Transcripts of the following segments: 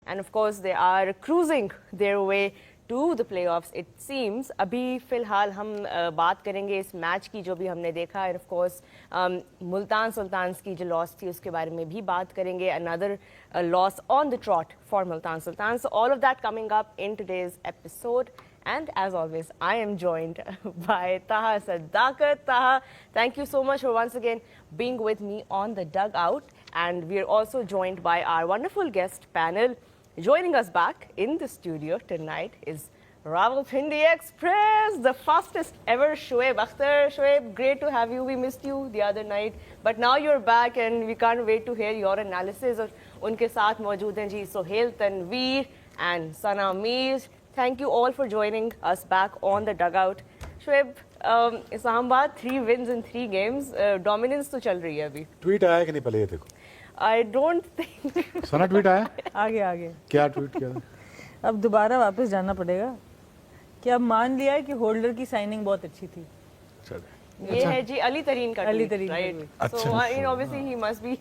and of course they are cruising their way to the playoffs it seems. अभी फ़िलहाल हम बात करेंगे इस मैच की जो भी हमने देखा, and of course Multan Sultans की जो लॉस थी उसके बारे में भी बात करेंगे. Another loss on the trot for Multan Sultan. So all of that coming up in today's episode. And as always, I am joined by Taha Sadaqat. Taha, thank you so much for once again being with me on the dugout. And we are also joined by our wonderful guest panel. Joining us back in the studio tonight is Rawalpindi Express, the fastest ever Shoaib Akhtar. Shoaib, great to have you. We missed you the other night, but now you're back and we can't wait to hear your analysis. और उनके साथ मौजूद हैं जी Sohail Tanveer and Sana Mir. Thank you all for joining us back on the dugout. Shoaib, Islamabad 3 wins in 3 games. Dominance तो चल रही है अभी. ट्वीट आया कि नहीं पहले ये देखो. I don't think. Sana tweet आया? आगे क्या ट्वीट किया? अब दोबारा वापस जाना पड़ेगा कि अब मान लिया है कि होल्डर की साइनिंग बहुत अच्छी थी. ये है जी अली तरीन का अली tweet, तरीन का right? tweet. So obviously he must be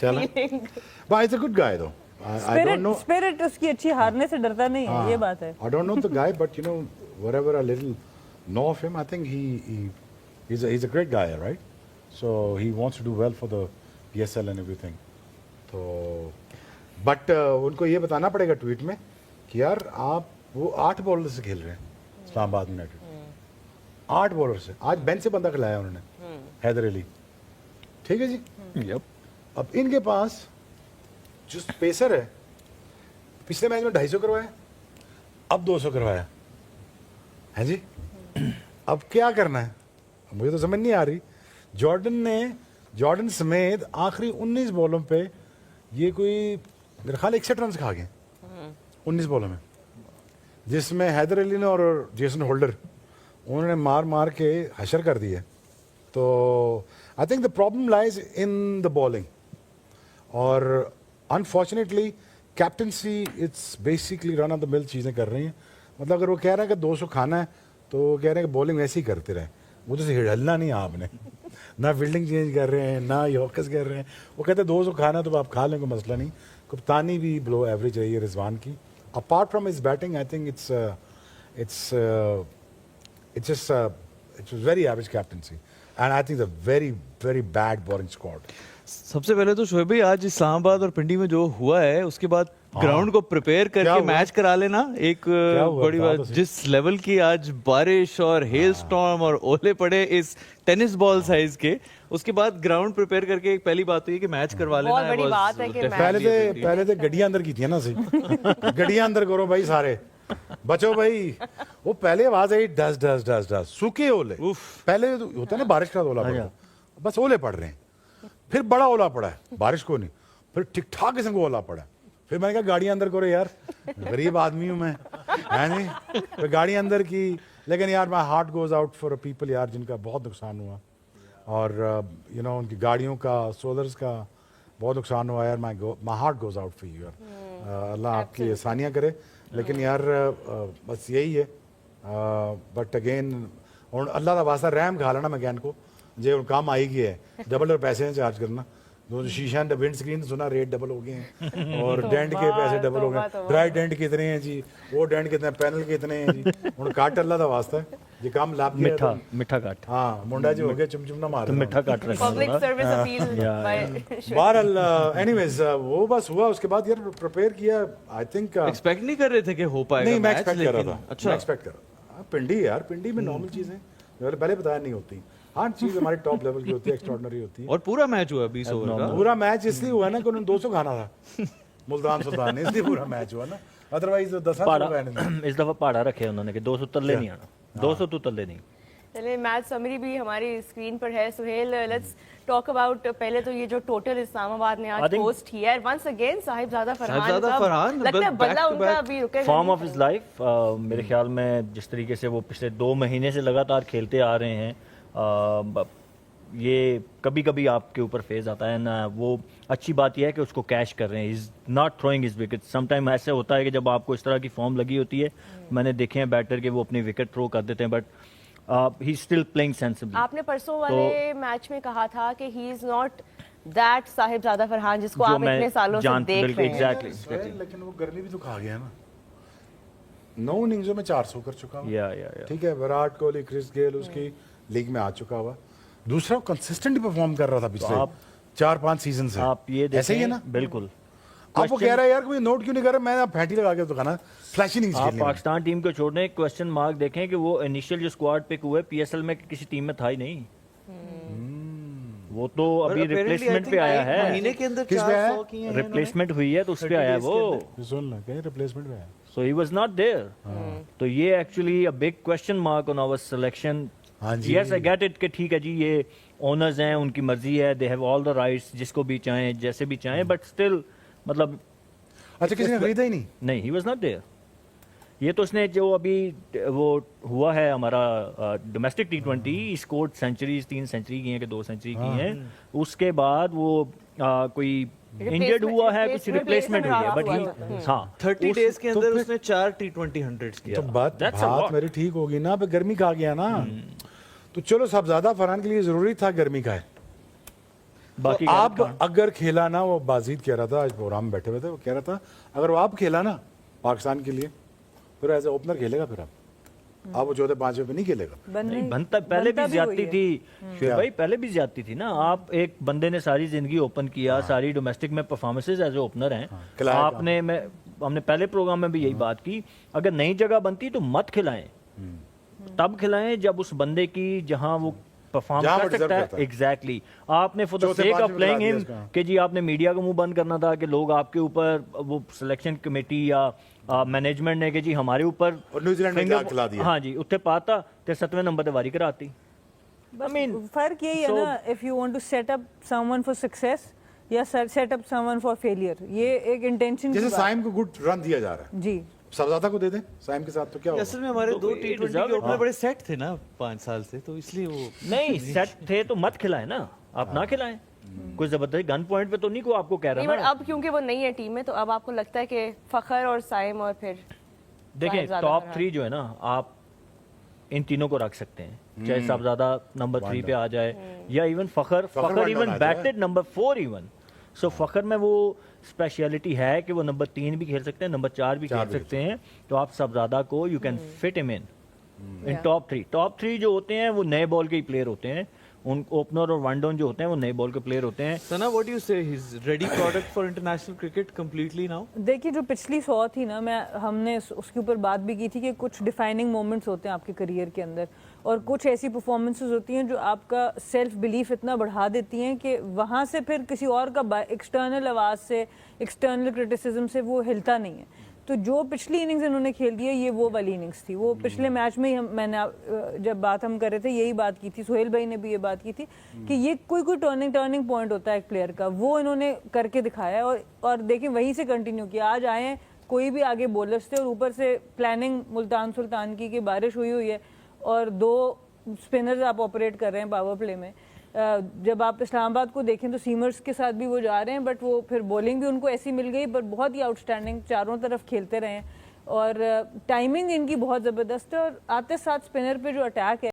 चला. But he's a good guy though. I don't know. Spirit उसकी अच्छी, हारने से डरता नहीं है, ये बात है. I don't know the guy, but you know, whatever a little know of him, I think he's a great guy, right? So he wants to do well for the PSL and everything. तो but उनको ये बताना पड़ेगा tweet में कि यार आप वो 8 बॉलर से खेल रहे हैं इस्लामाबाद यूनाइटेड. 8 बॉलर से आज बेंच से बंदा खिलाया उन्होंने, हैदर अली. ठीक है जी. Yep. अब इनके पास जो पेसर है, पिछले मैच में 250 करवाया, अब 200 करवाया है जी. अब क्या करना है मुझे तो समझ नहीं आ रही. जॉर्डन समेत आखिरी 19 बॉलों पे ये कोई मेरे ख्याल 61 रन खा गए 19 बॉलों में, जिसमें हैदर अली ने और जेसन होल्डर उन्होंने मार के हशर कर दिए. तो I think the problem lies in the bowling. और unfortunately captaincy it's basically run of the mill चीज़ें कर रही हैं. मतलब अगर वो कह रहे हैं कि 200 खाना है तो वो कह रहे हैं कि बॉलिंग वैसे ही करते रहे. वो तो हिलना नहीं आपने. ना फील्डिंग चेंज कर रहे हैं ना यॉर्कर्स कर रहे हैं. वो कहते हैं 200 खाना है तो आप खा लें, कोई मसला नहीं. कप्तानी भी बिलो एवरेज रही है रिजवान की. Apart from his batting I think it's very average captaincy and I think a very very bad bowling squad. सबसे पहले तो शोएब भाई आज इस्लामाबाद और पिंडी में जो हुआ है उसके बाद ग्राउंड को प्रिपेयर करके मैच करा लेना एक बड़ी बात. जिस लेवल की आज बारिश और हेल स्टॉर्म और ओले पड़े इस टेनिस बॉल साइज के, उसके बाद ग्राउंड प्रिपेयर करके एक पहली बात हुई कि मैच करवा लेना. बहुत बड़ी बात है कि पहले तो गड्डियां अंदर की थी ना सही. गड्डियां अंदर करो भाई सारे, बचो भाई. वो पहले आवाज आई डस डस डस डस, सूखे ओले. पहले होता है ना बारिश का ओला पड़ा, बस ओले पड़ रहे हैं. फिर बड़ा ओला पड़ा है, बारिश को नहीं. फिर ठीक ठाक किस्म को ओला पड़ा. फिर मैंने कहा गाड़ी अंदर करो यार, गरीब आदमी हूँ मैं, है नहीं. फिर गाड़ी अंदर की. लेकिन यार my heart goes out for people यार जिनका बहुत नुकसान हुआ. और यू नो उनकी गाड़ियों का, सोलर्स का बहुत नुकसान हुआ यार. My heart goes out for you यार. अल्लाह आपकी आसानियाँ करे. लेकिन यार बस यही है. बट अगेन अल्लाह का वास्ता रहम खा लेना मैकेन को जे उन काम आई गया है. डबल पैसे चार्ज करना. शीशा विंड स्क्रीन सुना रेट डबल हो गए हैं और डेंट के पैसे डबल हो गए. ड्राई डेंट कितने हैं जी, वो डेंट कितने, पैनल कितने हैं जी. उन काट अल्लाह का वास्ता है ये काम लाभ मिठा काट. हाँ मुंडा जी हो गया चुमचुम ना मार. मिठा काट रहा public service appeal by बहरहाल एनीवेज वो बस हुआ. उसके बाद यार प्रिपेयर किया. आई थिंक एक्सपेक्ट नहीं कर रहे थे कि हो पाएगा. नहीं मैं एक्सपेक्ट कर रहा था. अच्छा एक्सपेक्ट कर रहा था. पिंडी यार, पिंडी में नॉर्मल चीजें पहले बताया नहीं होती. हर चीज हमारी टॉप लेवल की होती है, एक्स्ट्राऑर्डिनरी होती है. और पूरा मैच हुआ 20 ओवर का. पूरा मैच इसलिए हुआ ना कि उन्होंने 200 खाना था मुल्तान सुल्तान ने, इसलिए पूरा मैच हुआ ना. अदरवाइज 10 इस दफा पहाड़ा रखे उन्होंने कि 200 तल्ले नहीं आना. 200 तो तल्ले नहीं. चलिए मैच समरी भी हमारी स्क्रीन पर है. सुहेल, लेट्स टॉक अबाउट पहले तो ये जो टोटल इस्लामाबाद ने आज पोस्ट किया है. वंस अगेन साहिबजादा फरहान लगता है बल्ला उनका अभी रुकेगा. फॉर्म ऑफ हिज लाइफ मेरे ख्याल में जिस तरीके से वो पिछले 2 महीने से लगातार खेलते आ रहे हैं, ये कभी कभी आपके ऊपर फेज आता है ना. वो अच्छी बात यह है कि उसको कैश कर रहे हैं. Is not throwing his wicket. Sometime ऐसे होता है कि जब आपको इस तरह की फॉर्म लगी होती है, मैंने देखे हैं बैटर के वो अपनी विकेट थ्रो कर देते हैं, but he still playing sensibly. आपने परसों वाले मैच में कहा था कि he is not that Sahibzada Farhan जिसको जो आप मैं इतने सालों से जान- देख बिल्कुल, रहे हैं. exactly. लेकिन वो गर्मी भी तो खा गया ना, 9 इनिंग्सों में 400 कर चुका हुआ. या ठीक है, विराट कोहली, क्रिस गेल उसकी लीग में आ चुका हुआ. दूसरा कंसिस्टेंट परफॉर्म कर रहा था पिछले आप- 4-5 सीजन से. आप ये ऐसे ही है देखें, ना. बिल्कुल. आप वो कह रहा है यार कोई नोट क्यों नहीं कर रहा, मैं फैंटी लगा के तो खाना फ्लैशी नहीं आप खेलनी. पाकिस्तान टीम को छोड़ दें, क्वेश्चन मार्क देखें कि वो इनिशियल जो स्क्वाड पिक हुए पीएसएल में किसी टीम में था ही नहीं. वो तो अभी रिप्लेसमेंट पे आया है, महीने के अंदर किस पे आया? 400 किए हैं रिप्लेसमेंट हुई है तो उस पे आया है वो. सुन ला कहीं रिप्लेसमेंट में है. So he was not there. तो ये actually a big question mark on our selection. हाँ जी. यस आई गेट इट कि ठीक है जी, ये ओनर्स हैं, उनकी मर्जी है, they have all the rights, जिसको भी चाहें जैसे भी चाहें, बट स्टिल मतलब अच्छा किसी ने खरीदा ही नहीं. नहीं, ही वाज नॉट देयर. ये तो उसने जो अभी वो हुआ है हमारा domestic T20 scored centuries, 3 century की हैं कि 2 सेंचुरी की हैं. उसके बाद वो कोई इंजर्ड हुआ है, कुछ रिप्लेसमेंट हुई है, बट ही हाँ 30 डेज के अंदर उसने 4 T20 100s किया. तो बात That's a lot. बात मेरी ठीक होगी ना, पे गर्मी खा गया ना. तो चलो साहबजादा फरहान के लिए जरूरी था गर्मी का है. बाकी तो आप अगर खेला ना, वो बाजीद कह रहा था आज प्रोग्राम में बैठे हुए थे, वो कह रहा था अगर वो आप खेला ना पाकिस्तान के लिए, फिर एज ए ओपनर खेलेगा. फिर आप वो चौथे 5वें पे नहीं खेलेगा. नहीं बनता, पहले भी ज्यादती थी शुएब भाई, पहले भी ज्यादती थी ना. आप एक बंदे ने सारी जिंदगी ओपन किया, सारी डोमेस्टिक में परफॉर्मेंसेज एज ए ओपनर हैं. खिलाया आपने हमने पहले प्रोग्राम में भी यही बात की, अगर नई जगह बनती तो मत खिलाएं. तब खिलाएं जब उस बंदे की जहां वो परफॉर्म जहां वो कर सकता deserve है. करता है. एग्जैक्टली. आपने फॉर द चौथे सेक पांचवें ऑफ में प्लेइंग खिला हिम दिया कि जी आपने मीडिया का मुंह बंद करना था कि लोग आपके ऊपर, वो सिलेक्शन कमेटी या मैनेजमेंट ने कि जी हमारे ऊपर और न्यूजीलैंड ने finger- खिला दिया. हाँ जी, उत्ते पाता ते 7वें नंबर ते वारी कराती. बस mean, फर्क यही है so- ना, if you want to set up someone for success या set up someone for failure, ये एक इंटेंशन जैसे साइम को गुड रन दिया जा रहा है, जी. साहबजादा को दे दें साइम के साथ तो क्या होगा. असल में हमारे तो 2 it T20 deserve के it. ओपनर बड़े सेट थे ना 5 साल से, तो इसलिए वो नहीं सेट थे तो मत खिलाएं ना, आप ना खिलाएं. कोई जबरदस्ती गन पॉइंट पे तो नहीं को आपको कह नहीं, रहा बट ना. अब क्योंकि वो नहीं है टीम में, तो अब आपको लगता है कि फखर और साइम और फिर देखिए साहिबजादा टॉप फरहान. 3 जो है ना, आप इन तीनों को रख सकते हैं. चाहे साहबजादा नंबर 3 पे आ जाए या even Fakhar one even down आ जाए. Batted number 4 even. So Fakhar में वो स्पेशलिटी है कि वो नंबर 3 भी खेल सकते हैं, नंबर 4 भी खेल सकते हैं. तो आप साहबजादा को you can fit him in top 3. Top 3 जो होते हैं वो नए बॉल के ही प्लेयर होते हैं. उन ओपनर और वन डाउन जो होते हैं वो नए बॉल के प्लेयर होते हैं. सना, व्हाट डू यू से, he is ready product for international cricket completely now? देखिए जो पिछली 100 थी ना, हमने उसके ऊपर बात भी की थी कि कुछ डिफाइनिंग मोमेंट्स होते हैं आपके करियर के अंदर, और कुछ ऐसी परफॉर्मेंसेस होती हैं जो आपका सेल्फ बिलीफ इतना बढ़ा देती हैं कि वहाँ से फिर किसी और का एक्सटर्नल आवाज़ से, एक्सटर्नल क्रिटिसिज्म से वो हिलता नहीं है. तो जो पिछली इनिंग्स इन्होंने खेल दी है, ये वो वाली इनिंग्स थी. वो पिछले मैच में ही मैंने जब बात हम कर रहे थे यही बात की थी, सुहेल भाई ने भी ये बात की थी कि ये कोई टर्निंग पॉइंट होता है एक प्लेयर का, वो इन्होंने करके दिखाया है. और देखिए वहीं से कंटिन्यू किया. आज आए हैं कोई भी आगे बॉलर्स थे और ऊपर से प्लानिंग मुल्तान सुल्तान की बारिश हुई है और 2 स्पिनर्स आप ऑपरेट कर रहे हैं पावर प्ले में. जब आप इस्लामाबाद को देखें तो सीमर्स के साथ भी वो जा रहे हैं, बट वो फिर बॉलिंग भी उनको ऐसी मिल गई, पर बहुत ही आउटस्टैंडिंग चारों तरफ खेलते रहे हैं. और टाइमिंग इनकी बहुत ज़बरदस्त है. और आते साथ स्पिनर पे जो अटैक है